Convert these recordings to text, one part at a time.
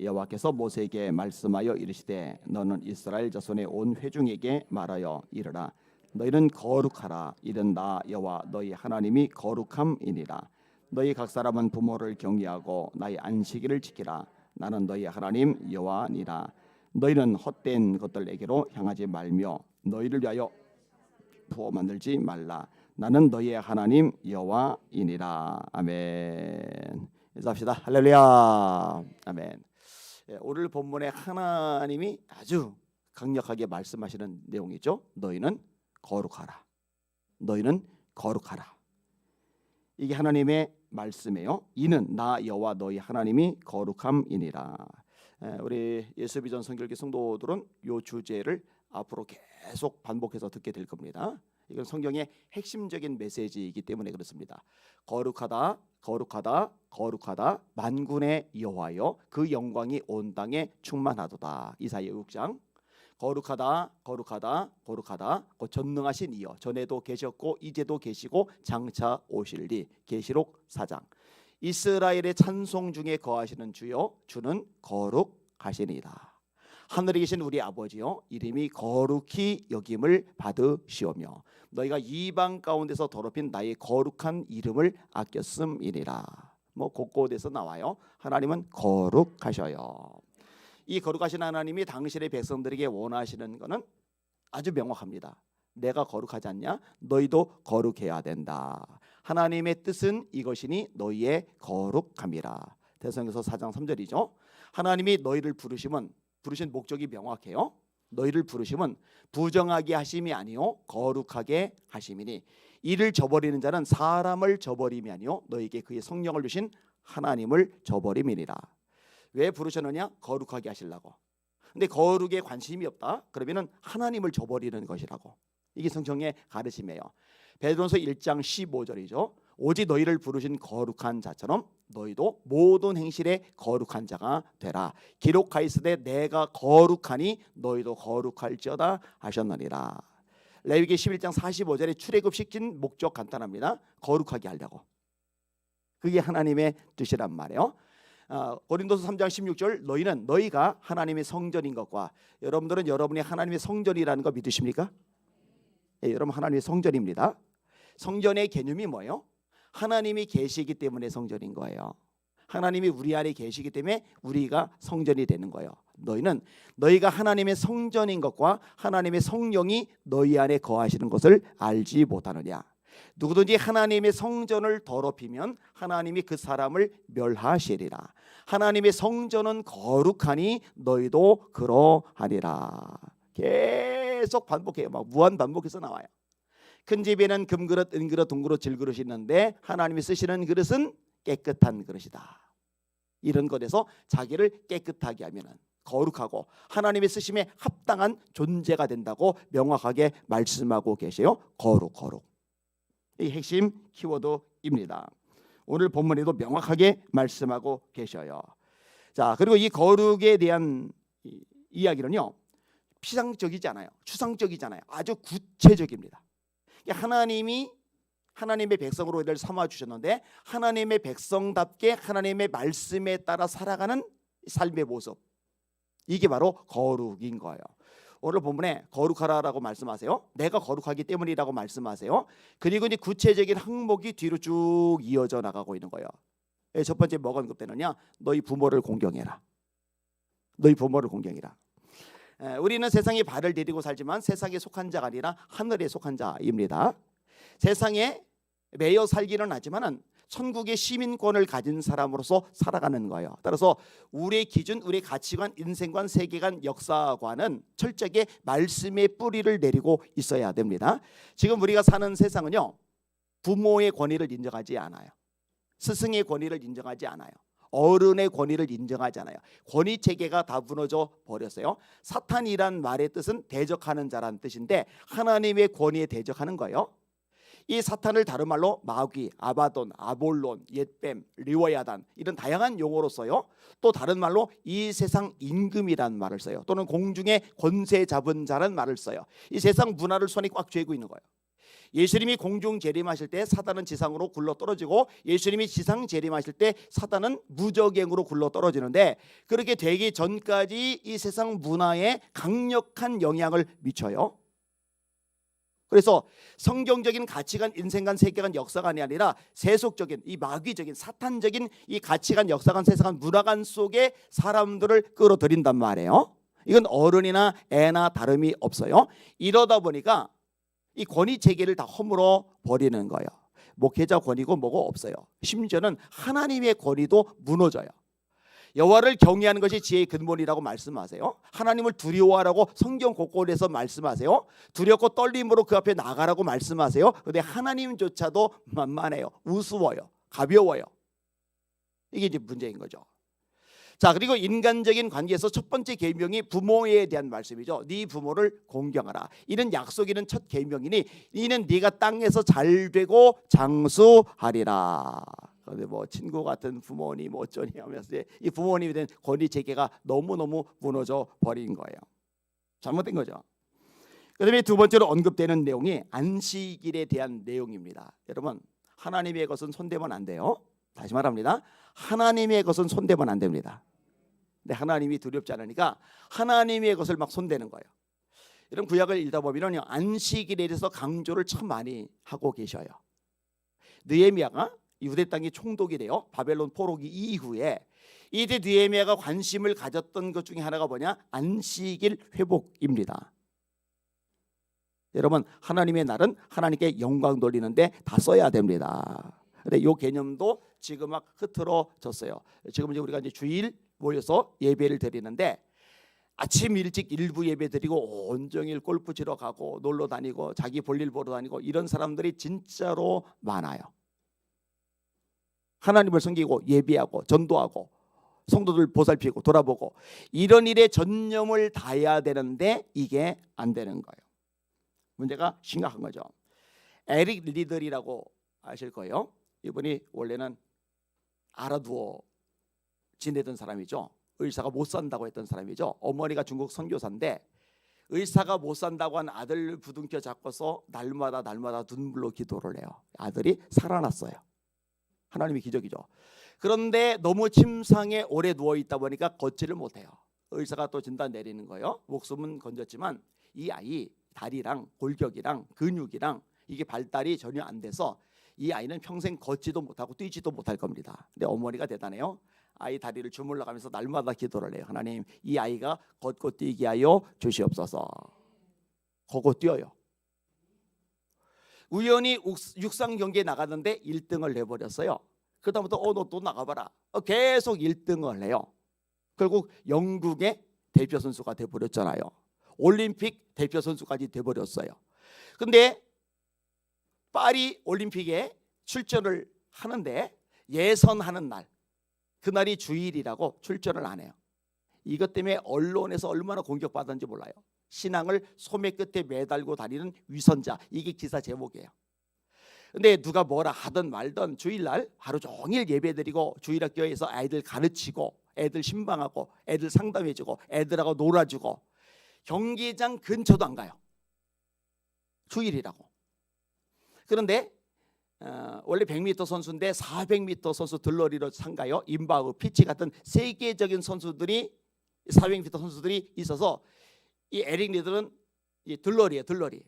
여호와께서 모세에게 말씀하여 이르시되 너는 이스라엘 자손의 온 회중에게 말하여 이르라. 너희는 거룩하라. 이는 나 여호와 너희 하나님이 거룩함이니라. 너희 각 사람은 부모를 경외하고 나의 안식일을 지키라. 나는 너희 하나님 여호와니라. 너희는 헛된 것들에게로 향하지 말며 너희를 위하여 부어 만들지 말라. 나는 너희의 하나님 여호와이니라. 아멘. 인사합시다. 할렐루야. 아멘. 오늘 본문에 하나님이 아주 강력하게 말씀하시는 내용이죠. 너희는 거룩하라. 너희는 거룩하라. 이게 하나님의 말씀이에요. 이는 나 여호와 너희 하나님이 거룩함이니라. 우리 예수비전 성결교 성도들은 이 주제를 앞으로 계속 반복해서 듣게 될 겁니다. 이건 성경의 핵심적인 메시지이기 때문에 그렇습니다. 거룩하다, 거룩하다, 거룩하다. 만군의 여호와여 그 영광이 온 땅에 충만하도다. 이사야 6장. 거룩하다, 거룩하다, 거룩하다. 그 전능하신 이여 전에도 계셨고 이제도 계시고 장차 오실리. 계시록 4장. 이스라엘의 찬송 중에 거하시는 주여 주는 거룩하시니이다. 하늘에 계신 우리 아버지여 이름이 거룩히 여김을 받으시오며 너희가 이방 가운데서 더럽힌 나의 거룩한 이름을 아꼈음이니라. 뭐 곳곳에서 나와요. 하나님은 거룩하셔요. 이 거룩하신 하나님이 당신의 백성들에게 원하시는 것은 아주 명확합니다. 내가 거룩하지 않냐? 너희도 거룩해야 된다. 하나님의 뜻은 이것이니 너희의 거룩함이라. 대성에서 4장 3절이죠. 하나님이 너희를 부르신 목적이 명확해요. 너희를 부르심은 부정하게 하심이 아니요 거룩하게 하심이니 이를 저버리는 자는 사람을 저버림이 아니요 너희에게 그의 성령을 주신 하나님을 저버림이니라. 왜 부르셨느냐? 거룩하게 하시려고. 근데 거룩에 관심이 없다? 그러면은 하나님을 저버리는 것이라고. 이게 성경의 가르침이에요. 베드로전서 1장 15절이죠. 오직 너희를 부르신 거룩한 자처럼 너희도 모든 행실에 거룩한 자가 되라. 기록하였으되 내가 거룩하니 너희도 거룩할지어다 하셨느니라. 레위기 11장 45절에 출애굽 시킨 목적 간단합니다. 거룩하게 하려고. 그게 하나님의 뜻이란 말이에요. 고린도서 3장 16절 너희가 하나님의 성전인 것과 여러분들은 여러분이 하나님의 성전이라는 거 믿으십니까? 예, 여러분 하나님의 성전입니다. 성전의 개념이 뭐예요? 하나님이 계시기 때문에 성전인 거예요. 하나님이 우리 안에 계시기 때문에 우리가 성전이 되는 거예요. 너희가 하나님의 성전인 것과 하나님의 성령이 너희 안에 거하시는 것을 알지 못하느냐. 누구든지 하나님의 성전을 더럽히면 하나님이 그 사람을 멸하시리라. 하나님의 성전은 거룩하니 너희도 그러하리라. 계속 반복해요. 막 무한 반복해서 나와요. 큰 집에는 금그릇, 은그릇, 동그릇, 질그릇이 있는데 하나님이 쓰시는 그릇은 깨끗한 그릇이다. 이런 것에서 자기를 깨끗하게 하면 거룩하고 하나님의 쓰심에 합당한 존재가 된다고 명확하게 말씀하고 계세요. 거룩. 이 핵심 키워드입니다. 오늘 본문에도 명확하게 말씀하고 계셔요. 자, 그리고 이 거룩에 대한 이야기는요, 피상적이지 않아요. 추상적이잖아요. 아주 구체적입니다. 하나님이 하나님의 백성으로 우리를 삼아 주셨는데 하나님의 백성답게 하나님의 말씀에 따라 살아가는 삶의 모습, 이게 바로 거룩인 거예요. 오늘 본문에 거룩하라라고 말씀하세요. 내가 거룩하기 때문이라고 말씀하세요. 그리고 이제 구체적인 항목이 뒤로 쭉 이어져 나가고 있는 거예요. 첫 번째 뭐가 언급되느냐? 너희 부모를 공경해라. 너희 부모를 공경해라. 우리는 세상에 발을 디디고 살지만 세상에 속한 자가 아니라 하늘에 속한 자입니다. 세상에 매여 살기는 하지만은 천국의 시민권을 가진 사람으로서 살아가는 거예요. 따라서 우리의 기준, 우리의 가치관, 인생관, 세계관, 역사관은 철저하게 말씀의 뿌리를 내리고 있어야 됩니다. 지금 우리가 사는 세상은요, 부모의 권위를 인정하지 않아요. 스승의 권위를 인정하지 않아요. 어른의 권위를 인정하지 않아요. 권위 체계가 다 무너져 버렸어요. 사탄이란 말의 뜻은 대적하는 자라는 뜻인데 하나님의 권위에 대적하는 거예요. 이 사탄을 다른 말로 마귀, 아바돈, 아볼론, 옛뱀, 리워야단 이런 다양한 용어로 써요. 또 다른 말로 이 세상 임금이란 말을 써요. 또는 공중의 권세 잡은 자라는 말을 써요. 이 세상 문화를 손에 꽉 쥐고 있는 거예요. 예수님이 공중 재림하실 때 사단은 지상으로 굴러 떨어지고 예수님이 지상 재림하실 때 사단은 무저갱으로 굴러 떨어지는데 그렇게 되기 전까지 이 세상 문화에 강력한 영향을 미쳐요. 그래서 성경적인 가치관, 인생관, 세계관, 역사관이 아니라 세속적인 이 마귀적인 사탄적인 이 가치관, 역사관, 세상관, 문화관 속에 사람들을 끌어들인단 말이에요. 이건 어른이나 애나 다름이 없어요. 이러다 보니까 이 권위 체계를 다 허물어 버리는 거예요. 목회자 권위고 뭐고 없어요. 심지어는 하나님의 권위도 무너져요. 여호와를 경외하는 것이 지혜의 근본이라고 말씀하세요. 하나님을 두려워하라고 성경 곳곳에서 말씀하세요. 두렵고 떨림으로 그 앞에 나가라고 말씀하세요. 그런데 하나님조차도 만만해요. 우스워요. 가벼워요. 이게 이제 문제인 거죠. 자, 그리고 인간적인 관계에서 첫 번째 계명이 부모에 대한 말씀이죠. 네 부모를 공경하라. 이는 약속이는 첫 계명이니 이는 네가 땅에서 잘 되고 장수하리라. 그런데 뭐 친구 같은 부모님 어쩌니 하면서 이 부모님에 대한 권위 체계가 너무너무 무너져 버린 거예요. 잘못된 거죠. 그다음에 두 번째로 언급되는 내용이 안식일에 대한 내용입니다. 여러분, 하나님의 것은 손대면 안 돼요. 다시 말합니다. 하나님의 것은 손대면 안 됩니다. 근데 하나님이 두렵지 않으니까 하나님의 것을 막 손대는 거예요. 이런 구약을 읽다 보면요, 안식일에 대해서 강조를 참 많이 하고 계셔요. 느헤미야가 유대 땅이 총독이 돼요. 바벨론 포로기 이후에 이때 느헤미야가 관심을 가졌던 것 중에 하나가 뭐냐? 안식일 회복입니다. 여러분, 하나님의 날은 하나님께 영광 돌리는데 다 써야 됩니다. 근데 이 개념도 지금 막 흐트러졌어요. 지금 이제 우리가 이제 주일 모여서 예배를 드리는데 아침 일찍 일부 예배 드리고 온종일 골프 치러 가고 놀러 다니고 자기 볼일 보러 다니고 이런 사람들이 진짜로 많아요. 하나님을 섬기고 예배하고 전도하고 성도들 보살피고 돌아보고 이런 일에 전념을 다해야 되는데 이게 안 되는 거예요. 문제가 심각한 거죠. 에릭 리들이라고 아실 거예요. 이분이 원래는 알아두어 지내던 사람이죠. 의사가 못 산다고 했던 사람이죠. 어머니가 중국 선교사인데 의사가 못 산다고 한 아들 부둥켜 잡고서 날마다 눈물로 기도를 해요. 아들이 살아났어요. 하나님의 기적이죠. 그런데 너무 침상에 오래 누워 있다 보니까 걷지를 못해요. 의사가 또 진단 내리는 거예요. 목숨은 건졌지만 이 아이 다리랑 골격이랑 근육이랑 이게 발달이 전혀 안 돼서 이 아이는 평생 걷지도 못하고 뛰지도 못할 겁니다. 근데 어머니가 대단해요. 아이 다리를 주물러 가면서 날마다 기도를 해요. 하나님, 이 아이가 걷고 뛰게 하여 주시옵소서. 걷고 뛰어요. 우연히 육상 경기에 나갔는데 1등을 해버렸어요. 그다음부터 너 또 나가봐라. 계속 1등을 해요. 결국 영국의 대표 선수가 돼버렸잖아요. 올림픽 대표 선수까지 돼버렸어요. 근데 파리 올림픽에 출전을 하는데 예선하는 날, 그날이 주일이라고 출전을 안 해요. 이것 때문에 언론에서 얼마나 공격받았는지 몰라요. 신앙을 소매 끝에 매달고 다니는 위선자, 이게 기사 제목이에요. 근데 누가 뭐라 하든 말든 주일날 하루 종일 예배드리고 주일학교에서 아이들 가르치고 애들 신방하고 애들 상담해주고 애들하고 놀아주고 경기장 근처도 안 가요. 주일이라고. 그런데 원래 100m 선수인데 400m 선수 들러리로 참가요. 임바우, 피치 같은 세계적인 선수들이 400m 선수들이 있어서 이 에릭 리들은 들러리예요, 들러리.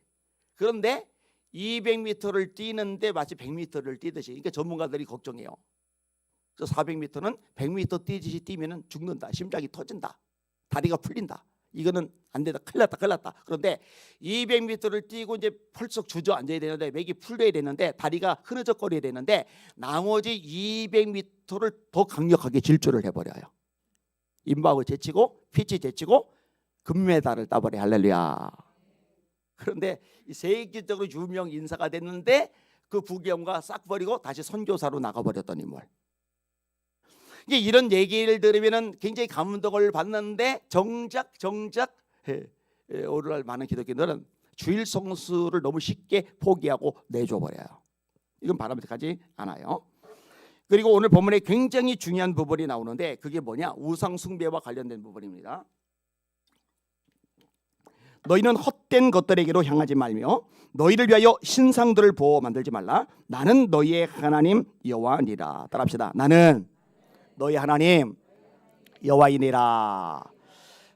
그런데 200m를 뛰는데 마치 100m를 뛰듯이, 그러니까 전문가들이 걱정해요. 그래서 400m는 100m 뛰듯이 뛰면은 죽는다, 심장이 터진다, 다리가 풀린다. 이거는 안 된다, 큰일 났다. 그런데 200m를 뛰고 이제 펄썩 주저앉아야 되는데 맥이 풀려야 되는데 다리가 흐느적거려야 되는데 나머지 200m를 더 강력하게 질주를 해버려요. 임바우 제치고 피치 제치고 금메달을 따버려. 할렐루야. 그런데 세계적으로 유명 인사가 됐는데 그 부경과 싹 버리고 다시 선교사로 나가버렸던 인물. 이게 이런 얘기를 들으면은 굉장히 감동을 받는데 정작 오늘날 많은 기독교인들은 주일 성수를 너무 쉽게 포기하고 내줘버려요. 이건 바람직하지 않아요. 그리고 오늘 본문에 굉장히 중요한 부분이 나오는데 그게 뭐냐? 우상 숭배와 관련된 부분입니다. 너희는 헛된 것들에게로 향하지 말며 너희를 위하여 신상들을 보호 만들지 말라. 나는 너희의 하나님 여호와니라. 따라합시다. 나는 너희 하나님 여호와이니라.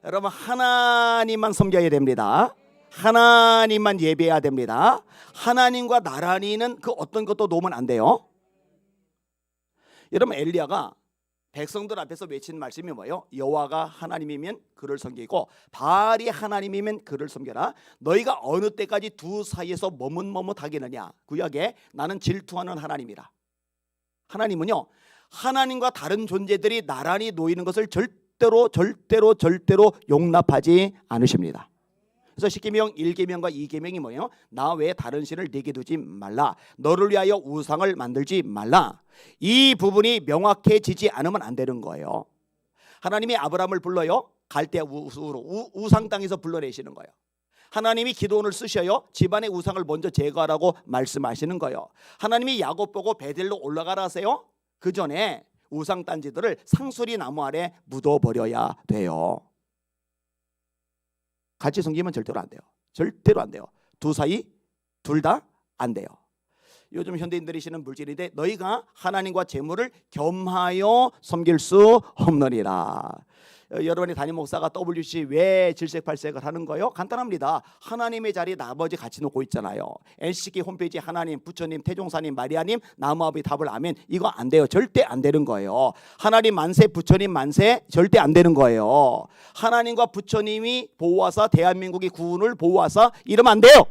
여러분, 하나님만 섬겨야 됩니다. 하나님만 예배해야 됩니다. 하나님과 나란히는 그 어떤 것도 놓으면 안 돼요. 여러분, 엘리야가 백성들 앞에서 외친 말씀이 뭐예요? 여호와가 하나님이면 그를 섬기고 바알이 하나님이면 그를 섬겨라. 너희가 어느 때까지 두 사이에서 머뭇머뭇하겠느냐. 구약에 나는 질투하는 하나님이라. 하나님은요, 하나님과 다른 존재들이 나란히 놓이는 것을 절대로 용납하지 않으십니다. 그래서 십계명 1계명과 2계명이 뭐예요? 나 외에 다른 신을 네게 두지 말라. 너를 위하여 우상을 만들지 말라. 이 부분이 명확해지지 않으면 안 되는 거예요. 하나님이 아브라함을 불러요. 갈대 우상 땅에서 불러내시는 거예요. 하나님이 기도원을 쓰셔요. 집안의 우상을 먼저 제거하라고 말씀하시는 거예요. 하나님이 야곱 보고 베델로 올라가라 하세요. 그 전에 우상 단지들을 상수리 나무 아래 묻어버려야 돼요. 같이 섬기면 절대로 안 돼요. 절대로 안 돼요. 두 사이 둘 다 안 돼요. 요즘 현대인들이 신는 물질인데 너희가 하나님과 재물을 겸하여 섬길 수 없느니라. 여러분이 담임 목사가 WC 왜 질색팔색을 하는 거예요? 간단합니다. 하나님의 자리에 나머지 같이 놓고 있잖아요. NCK 홈페이지 하나님, 부처님, 태종사님, 마리아님, 나무아비 답을 아멘. 이거 안 돼요. 절대 안 되는 거예요. 하나님 만세, 부처님 만세, 절대 안 되는 거예요. 하나님과 부처님이 보호하사 대한민국의 구원을 보호하사 이러면 안 돼요.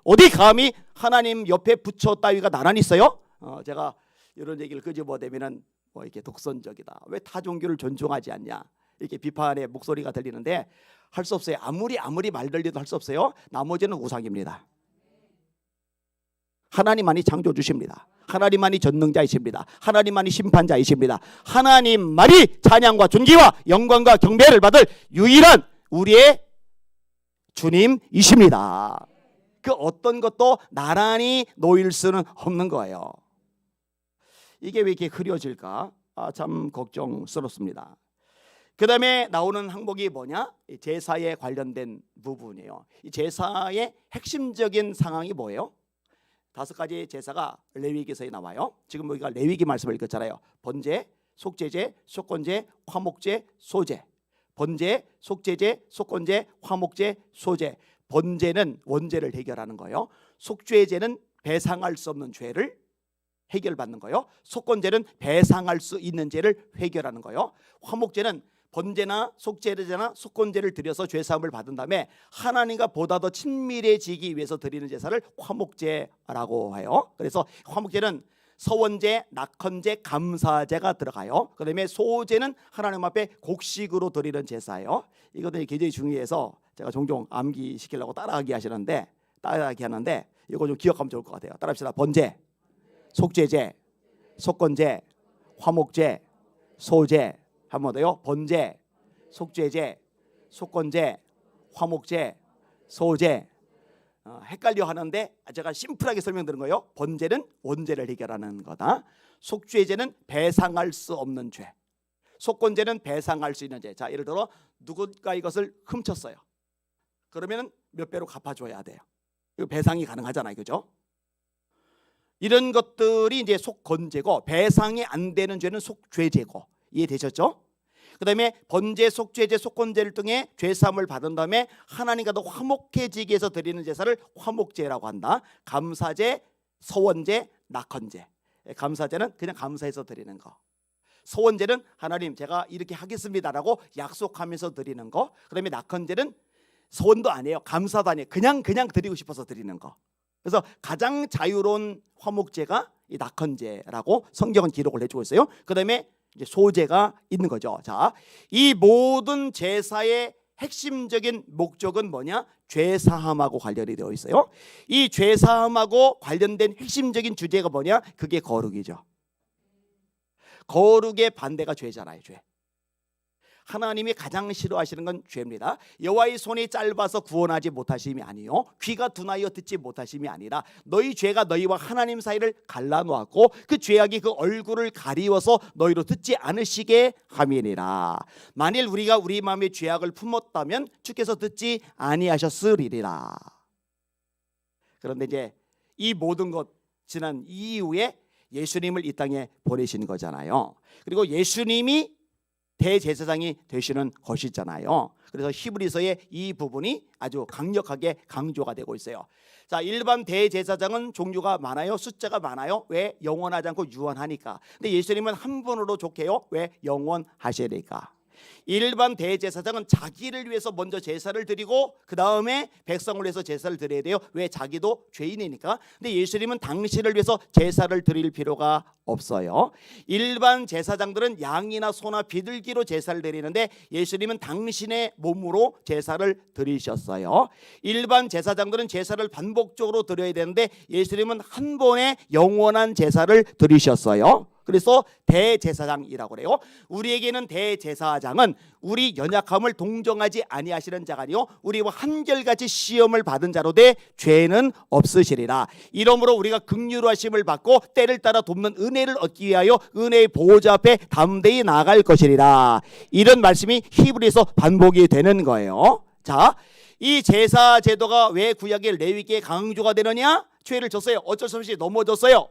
어디 감히 하나님 옆에 부처 따위가 나란히 있어요? 제가 이런 얘기를 끄집어내면은 뭐 이렇게 독선적이다. 왜 타 종교를 존중하지 않냐? 이렇게 비판의 목소리가 들리는데 할 수 없어요. 아무리 말들려도 할 수 없어요. 나머지는 우상입니다. 하나님만이 창조주십니다. 하나님만이 전능자이십니다. 하나님만이 심판자이십니다. 하나님만이 찬양과 존귀와 영광과 경배를 받을 유일한 우리의 주님이십니다. 그 어떤 것도 나란히 놓일 수는 없는 거예요. 이게 왜 이렇게 흐려질까? 참 걱정스럽습니다. 그 다음에 나오는 항목이 뭐냐? 제사에 관련된 부분이에요. 이 제사의 핵심적인 상황이 뭐예요? 5가지 제사가 레위기서에 나와요. 지금 우리가 레위기 말씀을 읽었잖아요. 번제, 속죄제, 속건제, 화목제, 소제. 번제, 속죄제, 속건제, 화목제, 소제. 번제는 원죄를 해결하는 거예요. 속죄제는 배상할 수 없는 죄를 해결받는 거예요. 속건제는 배상할 수 있는 죄를 해결하는 거예요. 화목제는 번제나 속죄제나 속건제를 드려서 죄사함을 받은 다음에 하나님과 보다 더 친밀해지기 위해서 드리는 제사를 화목제라고 해요. 그래서 화목제는 서원제, 낙헌제, 감사제가 들어가요. 그 다음에 소제는 하나님 앞에 곡식으로 드리는 제사예요. 이것들이 굉장히 중요해서 제가 종종 암기시키려고 따라하기 하는데 이거 좀 기억하면 좋을 것 같아요. 따라합시다. 번제, 속죄제, 속건제, 화목제, 소제. 한 번 더요. 번제, 속죄제, 속건제, 화목제, 소제. 헷갈려 하는데 제가 심플하게 설명드린 거예요. 번제는 원죄를 해결하는 거다. 속죄제는 배상할 수 없는 죄. 속건제는 배상할 수 있는 죄. 자, 예를 들어 누군가 이것을 훔쳤어요. 그러면 몇 배로 갚아줘야 돼요. 이거 배상이 가능하잖아요, 그죠? 이런 것들이 이제 속건제고, 배상이 안 되는 죄는 속죄제고. 이해되셨죠? 그 다음에 번제, 속죄제, 속건제를 통해 죄사함을 받은 다음에 하나님과 더 화목해지기 위해서 드리는 제사를 화목제라고 한다. 감사제, 서원제, 낙헌제. 감사제는 그냥 감사해서 드리는 거. 서원제는 하나님 제가 이렇게 하겠습니다라고 약속하면서 드리는 거. 그 다음에 낙헌제는 서원도 아니에요. 감사도 아니에요. 그냥 드리고 싶어서 드리는 거. 그래서 가장 자유로운 화목제가 이 낙헌제라고 성경은 기록을 해주고 있어요. 그 다음에 이제 소제가 있는 거죠. 자, 이 모든 제사의 핵심적인 목적은 뭐냐? 죄사함하고 관련이 되어 있어요. 이 죄사함하고 관련된 핵심적인 주제가 뭐냐? 그게 거룩이죠. 거룩의 반대가 죄잖아요. 죄. 하나님이 가장 싫어하시는 건 죄입니다. 여호와의 손이 짧아서 구원하지 못하심이 아니요 귀가 둔하여 듣지 못하심이 아니라 너희 죄가 너희와 하나님 사이를 갈라놓았고 그 죄악이 그 얼굴을 가리워서 너희로 듣지 않으시게 함이니라. 만일 우리가 우리 마음의 죄악을 품었다면 주께서 듣지 아니하셨으리라. 그런데 이제 이 모든 것 지난 이후에 예수님을 이 땅에 보내신 거잖아요. 그리고 예수님이 대제사장이 되시는 것이잖아요. 그래서 히브리서의 이 부분이 아주 강력하게 강조가 되고 있어요. 자, 일반 대제사장은 종류가 많아요. 숫자가 많아요. 왜? 영원하지 않고 유한하니까. 근데 예수님은 한 분으로 족해요. 왜? 영원하시니까. 일반 대제사장은 자기를 위해서 먼저 제사를 드리고 그 다음에 백성을 위해서 제사를 드려야 돼요. 왜? 자기도 죄인이니까. 근데 예수님은 당신을 위해서 제사를 드릴 필요가 없어요. 일반 제사장들은 양이나 소나 비둘기로 제사를 드리는데 예수님은 당신의 몸으로 제사를 드리셨어요. 일반 제사장들은 제사를 반복적으로 드려야 되는데 예수님은 한 번에 영원한 제사를 드리셨어요. 그래서 대제사장이라고 그래요. 우리에게는 대제사장은 우리 연약함을 동정하지 아니하시는 자가 아니요 우리와 한결같이 시험을 받은 자로 돼 죄는 없으시리라. 이러므로 우리가 긍휼하심을 받고 때를 따라 돕는 은혜를 얻기 위하여 은혜의 보호자 앞에 담대히 나아갈 것이리라. 이런 말씀이 히브리서 반복이 되는 거예요. 자, 이 제사 제도가 왜 구약의 레위기에 강조가 되느냐? 죄를 졌어요. 어쩔 수 없이 넘어졌어요.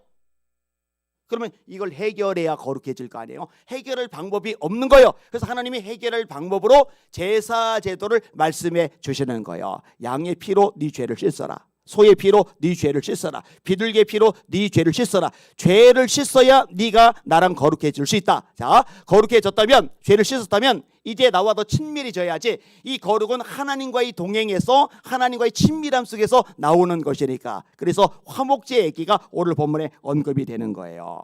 그러면 이걸 해결해야 거룩해질 거 아니에요. 해결할 방법이 없는 거예요. 그래서 하나님이 해결할 방법으로 제사 제도를 말씀해 주시는 거예요. 양의 피로 네 죄를 씻어라. 소의 피로 네 죄를 씻어라. 비둘기의 피로 네 죄를 씻어라. 죄를 씻어야 네가 나랑 거룩해질 수 있다. 자, 거룩해졌다면, 죄를 씻었다면 이제 나와 더 친밀해져야지. 이 거룩은 하나님과의 동행에서 하나님과의 친밀함 속에서 나오는 것이니까. 그래서 화목제 얘기가 오늘 본문에 언급이 되는 거예요.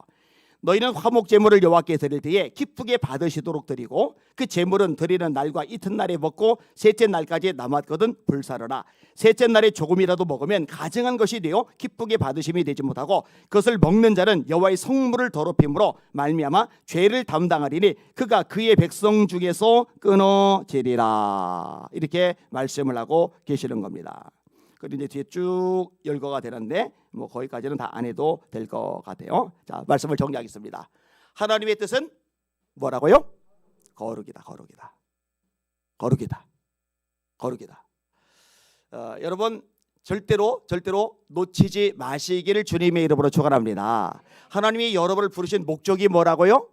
너희는 화목 제물을 여호와께 드릴 때에 기쁘게 받으시도록 드리고 그 제물은 드리는 날과 이튿날에 먹고 셋째 날까지 남았거든 불사르라. 셋째 날에 조금이라도 먹으면 가증한 것이 되어 기쁘게 받으심이 되지 못하고 그것을 먹는 자는 여호와의 성물을 더럽힘으로 말미암아 죄를 담당하리니 그가 그의 백성 중에서 끊어지리라. 이렇게 말씀을 하고 계시는 겁니다. 그리고 이제 뒤에 쭉 열거가 되는데 뭐 거기까지는 다 안 해도 될 것 같아요. 자, 말씀을 정리하겠습니다. 하나님의 뜻은 뭐라고요? 거룩이다, 거룩이다, 거룩이다, 거룩이다. 여러분 절대로 놓치지 마시기를 주님의 이름으로 축원합니다. 하나님이 여러분을 부르신 목적이 뭐라고요?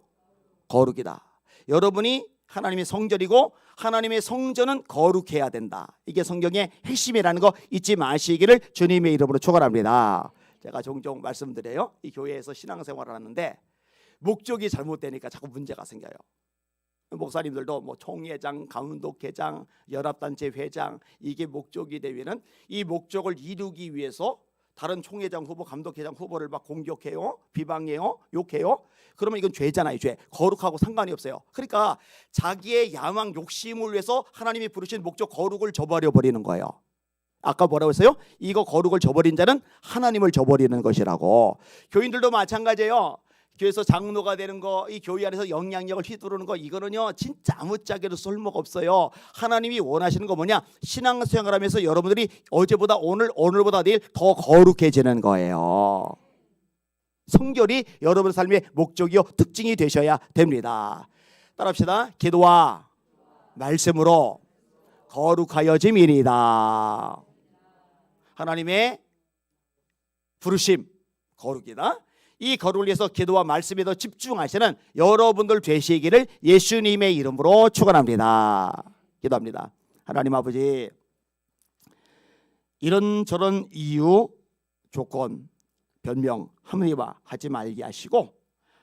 거룩이다. 여러분이 하나님의 성전이고 하나님의 성전은 거룩해야 된다. 이게 성경의 핵심이라는 거 잊지 마시기를 주님의 이름으로 축원합니다. 제가 종종 말씀드려요. 이 교회에서 신앙생활을 하는데 목적이 잘못되니까 자꾸 문제가 생겨요. 목사님들도 뭐 총회장, 감독회장, 연합단체 회장 이게 목적이 되면은 이 목적을 이루기 위해서 다른 총회장 후보, 감독회장 후보를 막 공격해요, 비방해요, 욕해요. 그러면 이건 죄잖아요. 죄. 거룩하고 상관이 없어요. 그러니까 자기의 야망, 욕심을 위해서 하나님이 부르신 목적 거룩을 저버려 버리는 거예요. 아까 뭐라고 했어요? 이거 거룩을 저버린 자는 하나님을 저버리는 것이라고. 교인들도 마찬가지예요. 교회에서 장로가 되는 거, 이 교회 안에서 영향력을 휘두르는 거, 이거는요 진짜 아무짝에도 쓸모가 없어요. 하나님이 원하시는 거 뭐냐? 신앙생활하면서 여러분들이 어제보다 오늘보다 내일 더 거룩해지는 거예요. 성결이 여러분의 삶의 목적이요 특징이 되셔야 됩니다. 따라합시다. 기도와 말씀으로 거룩하여짐이니이다. 하나님의 부르심 거룩이다. 이 거룩을 위해서 기도와 말씀에 더 집중하시는 여러분들 되시기를 예수님의 이름으로 축원합니다. 기도합니다. 하나님 아버지, 이런저런 이유, 조건, 변명, 합리화 하지 말게 하시고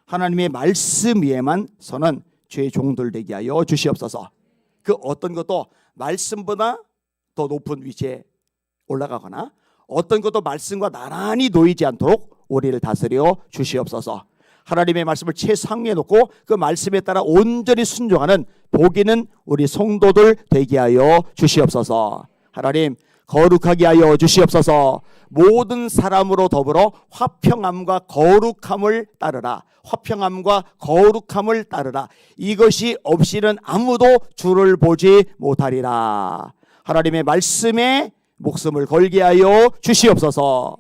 하나님의 말씀 위에만 서는 죄 종들 되게 하여 주시옵소서. 그 어떤 것도 말씀보다 더 높은 위치에 올라가거나 어떤 것도 말씀과 나란히 놓이지 않도록 우리를 다스려 주시옵소서. 하나님의 말씀을 최상위에 놓고 그 말씀에 따라 온전히 순종하는 복 있는 우리 성도들 되게 하여 주시옵소서. 하나님, 거룩하게 하여 주시옵소서. 모든 사람으로 더불어 화평함과 거룩함을 따르라. 화평함과 거룩함을 따르라. 이것이 없이는 아무도 주를 보지 못하리라. 하나님의 말씀에 목숨을 걸게 하여 주시옵소서.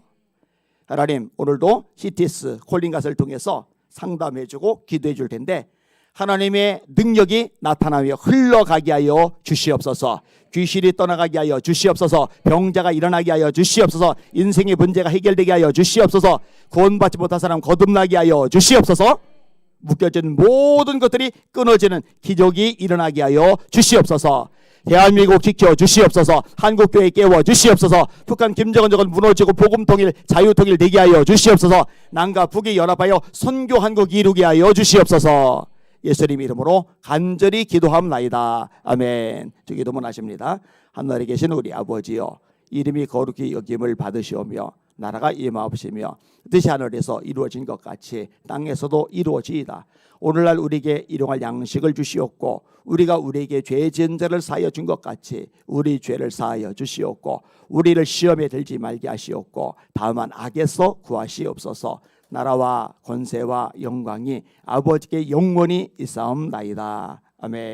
하나님, 오늘도 CTS 콜링갓을 통해서 상담해주고 기도해 줄 텐데 하나님의 능력이 나타나며 흘러가게 하여 주시옵소서. 귀신이 떠나가게 하여 주시옵소서. 병자가 일어나게 하여 주시옵소서. 인생의 문제가 해결되게 하여 주시옵소서. 구원받지 못한 사람 거듭나게 하여 주시옵소서. 묶여진 모든 것들이 끊어지는 기적이 일어나게 하여 주시옵소서. 대한민국 지켜 주시옵소서. 한국교회 깨워 주시옵소서. 북한 김정은 정권 무너지고 복음통일 자유통일 되게 하여 주시옵소서. 남과 북이 연합하여 선교 한국 이루게 하여 주시옵소서. 예수님 이름으로 간절히 기도함나이다. 아멘. 주 기도문 하십니다. 하늘에 계신 우리 아버지여, 이름이 거룩히 여김을 받으시오며 나라가 임하옵시며 뜻이 하늘에서 이루어진 것 같이 땅에서도 이루어지이다. 오늘날 우리에게 일용할 양식을 주시옵고 우리가 우리에게 죄 지은 자를 사하여 준 것 같이 우리 죄를 사하여 주시옵고 우리를 시험에 들지 말게 하시옵고 다만 악에서 구하시옵소서. 나라와 권세와 영광이 아버지께 영원히 있사옵나이다. 아멘.